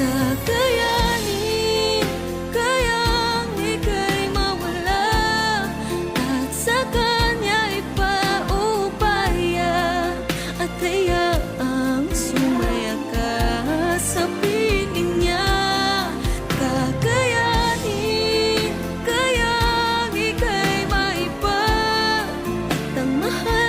kakayanin, kayang ika'y mawala at sa kanya ipaubaya at hayaang sumaya ka sa piling niya. Kakayanin, kayang ika'y maiba at ang mahal